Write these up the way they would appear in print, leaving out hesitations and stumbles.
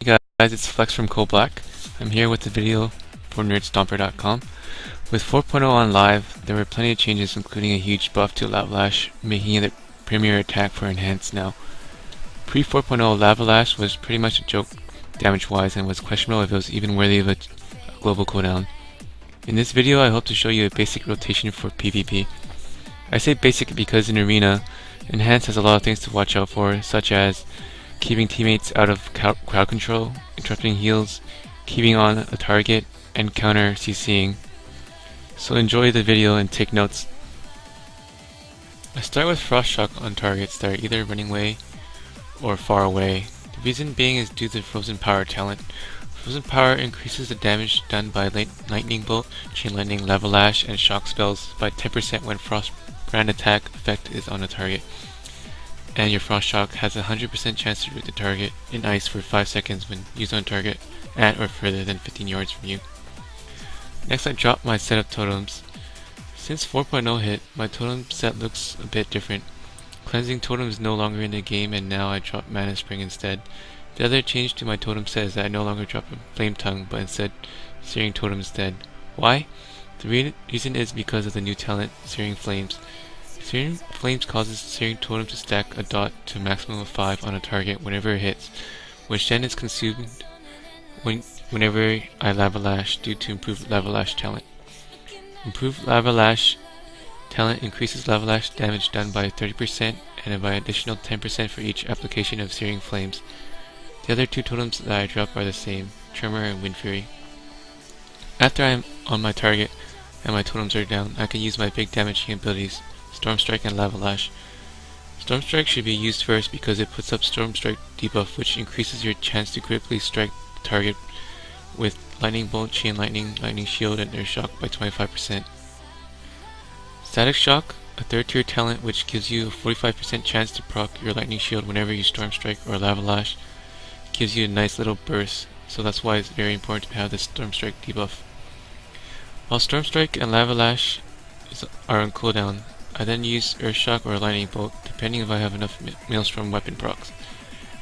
Hey guys, it's Flexx from Black. I'm here with the video for Nerdstomper.com. With 4.0 on live, there were plenty of changes, including a huge buff to Lava Lash, making it the premier attack for Enhanced now. Pre 4.0, Lava Lash was pretty much a joke damage-wise and was questionable if it was even worthy of a global cooldown. In this video, I hope to show you a basic rotation for PvP. I say basic because in Arena, Enhanced has a lot of things to watch out for, such as keeping teammates out of crowd control, interrupting heals, keeping on a target, and counter CCing. So enjoy the video and take notes. I start with Frost Shock on targets that are either running away or far away. The reason being is due to Frozen Power talent. Frozen Power increases the damage done by Lightning Bolt, Chain Lightning, Lava Lash, and Shock spells by 10% when Frost Brand attack effect is on a target. And your Frost Shock has a 100% chance to root the target in ice for 5 seconds when used on target at or further than 15 yards from you. Next, I drop my set of totems. Since 4.0 hit, my totem set looks a bit different. Cleansing Totem is no longer in the game, and now I drop Mana Spring instead. The other change to my totem set is that I no longer drop a Flame Tongue, but instead Searing Totem instead. Why? The reason is because of the new talent, Searing Flames. Searing Flames causes Searing Totem to stack a dot to a maximum of 5 on a target whenever it hits, which then is consumed whenever I Lava Lash due to improved Lava Lash talent. Improved Lava Lash talent increases Lava Lash damage done by 30% and by additional 10% for each application of Searing Flames. The other two totems that I drop are the same, Tremor and Wind Fury. After I am on my target and my totems are down, I can use my big damaging abilities, Storm Strike and Lava Lash. Storm Strike should be used first because it puts up Storm Strike debuff, which increases your chance to critically strike the target with Lightning Bolt, Chain Lightning, Lightning Shield, and Air Shock by 25%. Static Shock, a third tier talent which gives you a 45% chance to proc your Lightning Shield whenever you Storm Strike or Lava Lash, gives you a nice little burst, so that's why it's very important to have this Storm Strike debuff. While Storm Strike and Lava Lash are on cooldown, I then use Earth Shock or Lightning Bolt, depending if I have enough Maelstrom weapon procs.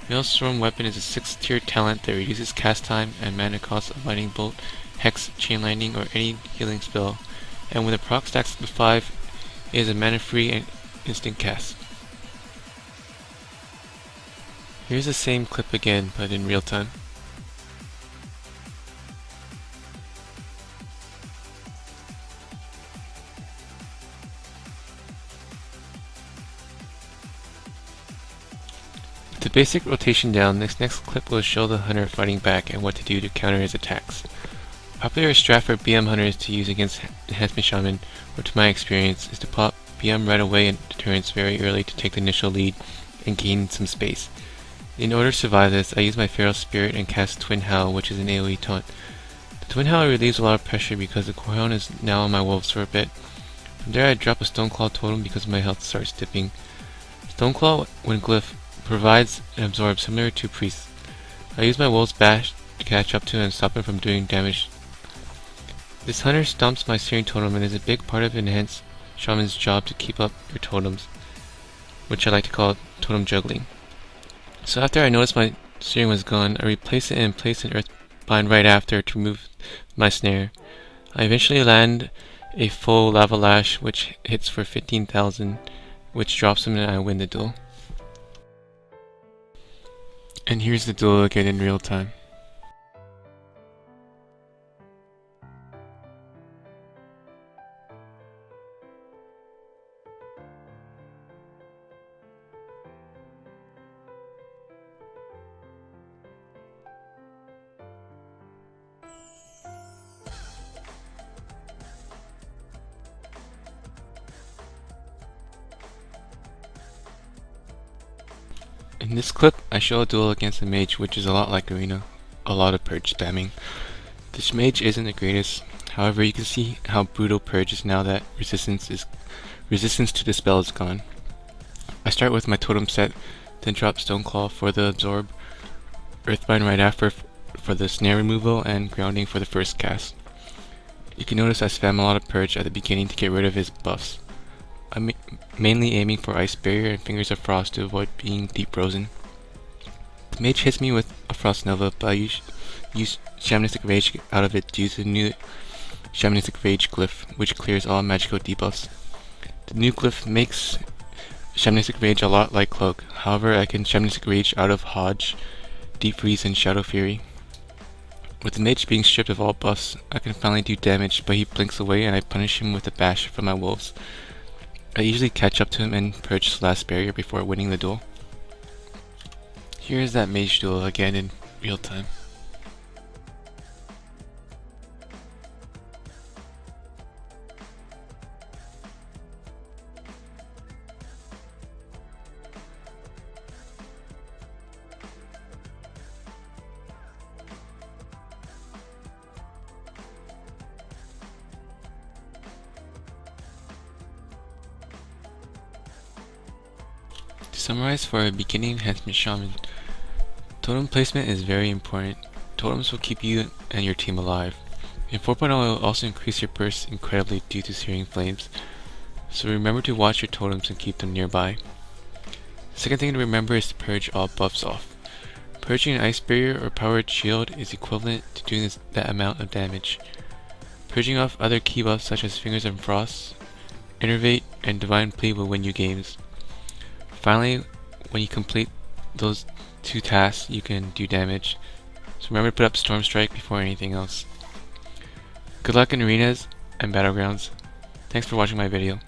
Maelstrom weapon is a 6th tier talent that reduces cast time and mana cost of Lightning Bolt, Hex, Chain Lightning, or any healing spell, and when the proc stacks to 5, it is a mana free and instant cast. Here's the same clip again, but in real time. With the basic rotation down, this next clip will show the hunter fighting back and what to do to counter his attacks. A popular strat for BM hunters to use against Enhancement Shaman, or to my experience, is to pop BM right away in deterrence very early to take the initial lead and gain some space. In order to survive this, I use my Feral Spirit and cast Twin Howl, which is an AoE taunt. The Twin Howl relieves a lot of pressure because the Corehound is now on my wolves for a bit. From there I drop a Stoneclaw totem because my health starts dipping. Stoneclaw, when glyph, provides an absorb similar to Priest. I use my Wolf's Bash to catch up to and stop him from doing damage. This hunter stomps my Searing Totem and is a big part of Enhanced Shaman's job to keep up your totems, which I like to call totem juggling. So after I noticed my Searing was gone, I replace it and place an Earthbind right after to remove my snare. I eventually land a full Lava Lash which hits for 15,000, which drops him and I win the duel. And here's the duel again in real time. In this clip, I show a duel against a mage which is a lot like Arena, a lot of purge spamming. This mage isn't the greatest, however you can see how brutal purge is now that resistance to the spell is gone. I start with my totem set, then drop Stoneclaw for the absorb, Earthbind right after for the snare removal, and grounding for the first cast. You can notice I spam a lot of purge at the beginning to get rid of his buffs. I'm mainly aiming for Ice Barrier and Fingers of Frost to avoid being deep frozen. The mage hits me with a Frost Nova, but I use Shamanistic Rage out of it due to the new Shamanistic Rage glyph, which clears all magical debuffs. The new glyph makes Shamanistic Rage a lot like Cloak. However, I can Shamanistic Rage out of Hodge, Deep Freeze, and Shadow Fury. With the mage being stripped of all buffs, I can finally do damage, but he blinks away and I punish him with a bash from my wolves. I usually catch up to him and purge his last barrier before winning the duel. Here is that mage duel again in real time. To summarize for a beginning enhancement shaman, totem placement is very important. Totems will keep you and your team alive. In 4.0 it will also increase your burst incredibly due to Searing Flames, so remember to watch your totems and keep them nearby. Second thing to remember is to purge all buffs off. Purging an Ice Barrier or Powered Shield is equivalent to doing that amount of damage. Purging off other key buffs such as Fingers and Frost, Innervate, and Divine Plea will win you games. Finally, when you complete those two tasks, you can do damage. So remember to put up Storm Strike before anything else. Good luck in arenas and battlegrounds. Thanks for watching my video.